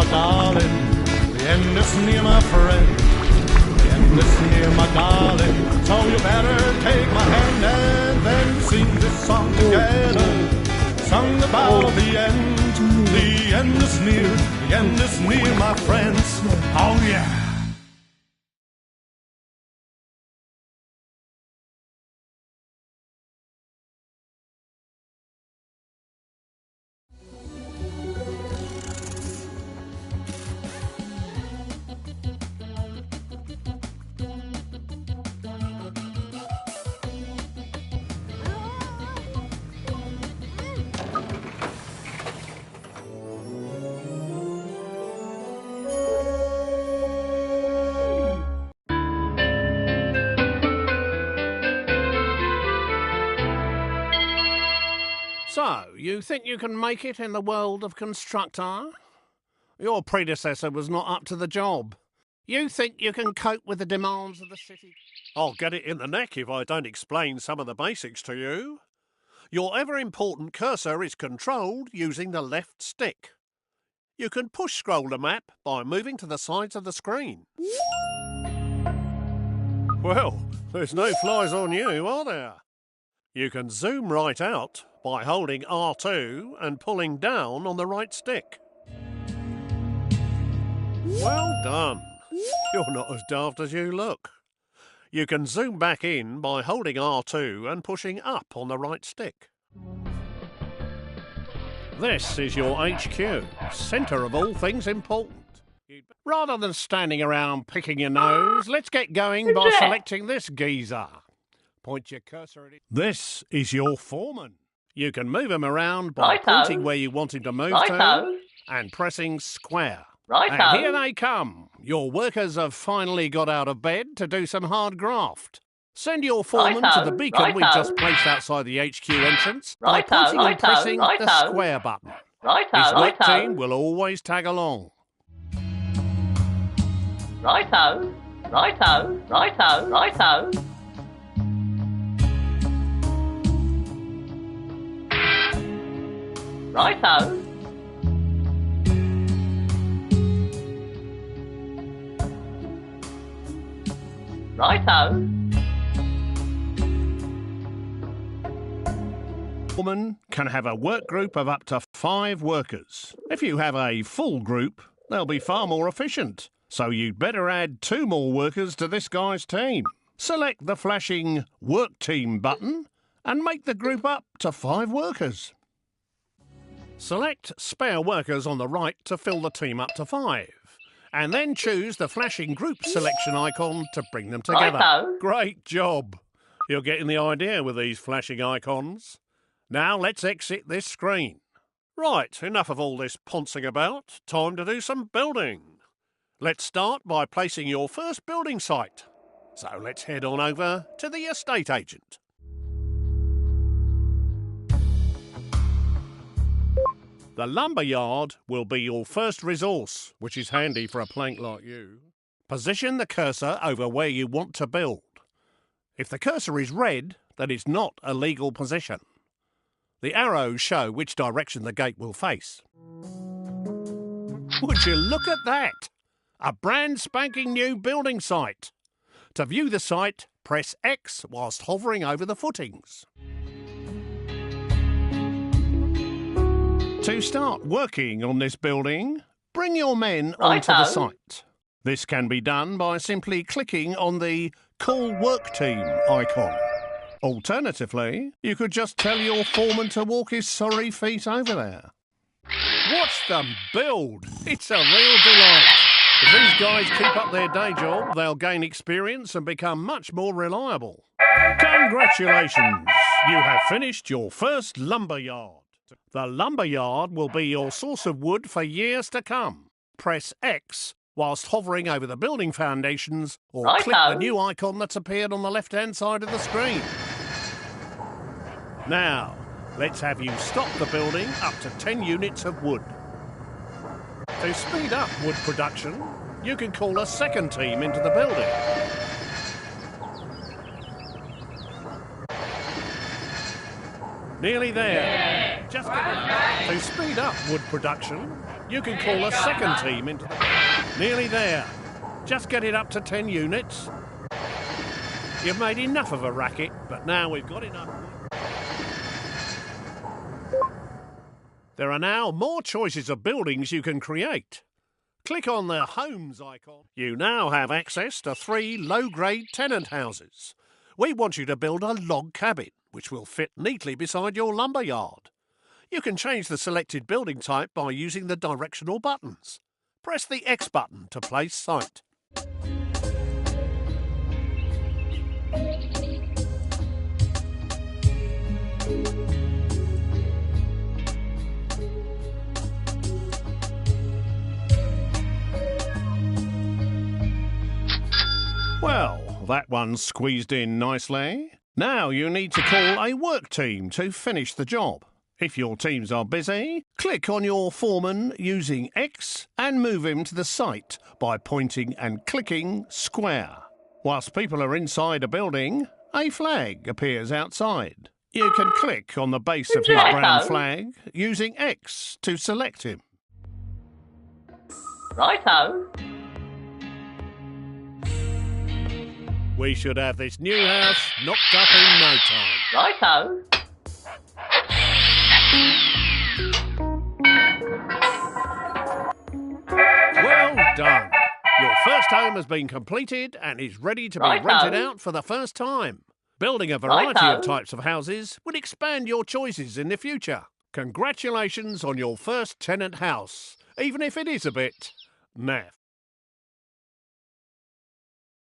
darling. The end is near, my friend. The end is near, my darling. So you better take my hand and then sing this song together. Song about the end. The end is near. The end is near, my friends. Oh yeah. So, you think you can make it in the world of Constructor? Your predecessor was not up to the job. You think you can cope with the demands of the city? I'll get it in the neck if I don't explain some of the basics to you. Your ever-important cursor is controlled using the left stick. You can push-scroll the map by moving to the sides of the screen. Well, there's no flies on you, are there? You can zoom right out by holding R2 and pulling down on the right stick. Well done. You're not as daft as you look. You can zoom back in by holding R2 and pushing up on the right stick. This is your HQ, centre of all things important. Rather than standing around picking your nose, let's get going by selecting this geezer. Point your cursor at it. This is your foreman. You can move him around by pointing where you want him to move to and pressing square. And here they come. Your workers have finally got out of bed to do some hard graft. Send your foreman to the beacon we've just placed outside the HQ entrance by pointing and pressing the square button. His work team will always tag along. Righto, righto, righto, righto. Righto. Righto. Woman can have a work group of up to 5 workers. If you have a full group, they'll be far more efficient. So you'd better add 2 more workers to this guy's team. Select the flashing Work Team button and make the group up to 5 workers. Select Spare Workers on the right to fill the team up to 5. And then choose the flashing group selection icon to bring them together. Righto. Great job. You're getting the idea with these flashing icons. Now let's exit this screen. Right, enough of all this poncing about. Time to do some building. Let's start by placing your first building site. So let's head on over to the estate agent. The lumber yard will be your first resource, which is handy for a plank like you. Position the cursor over where you want to build. If the cursor is red, then it's not a legal position. The arrows show which direction the gate will face. Would you look at that? A brand spanking new building site. To view the site, press X whilst hovering over the footings. To start working on this building, bring your men onto the site. This can be done by simply clicking on the Call Work Team icon. Alternatively, you could just tell your foreman to walk his sorry feet over there. Watch them build! It's a real delight. If these guys keep up their day job, they'll gain experience and become much more reliable. Congratulations! You have finished your first lumber yard. The lumber yard will be your source of wood for years to come. Press X whilst hovering over the building foundations or click the new icon that's appeared on the left-hand side of the screen. Now, let's have you stop the building up to 10 units of wood. To speed up wood production, you can call a second team into the building. Nearly there. Just to speed up wood production, You can call a second team into the... Nearly there. Just get it up to 10 units. You've made enough of a racket, but now we've got enough. There are now more choices of buildings you can create. Click on the Homes icon. You now have access to 3 low-grade tenant houses. We want you to build a log cabin, which will fit neatly beside your lumber yard. You can change the selected building type by using the directional buttons. Press the X button to place site. Well, that one's squeezed in nicely. Now you need to call a work team to finish the job. If your teams are busy, click on your foreman using X and move him to the site by pointing and clicking square. Whilst people are inside a building, a flag appears outside. You can click on the base of his brown flag using X to select him. Righto. We should have this new house knocked up in no time. Righto. Well done. Your first home has been completed and is ready to be rented out for the first time. Building a variety of types of houses will expand your choices in the future. Congratulations on your first tenant house, even if it is a bit naff.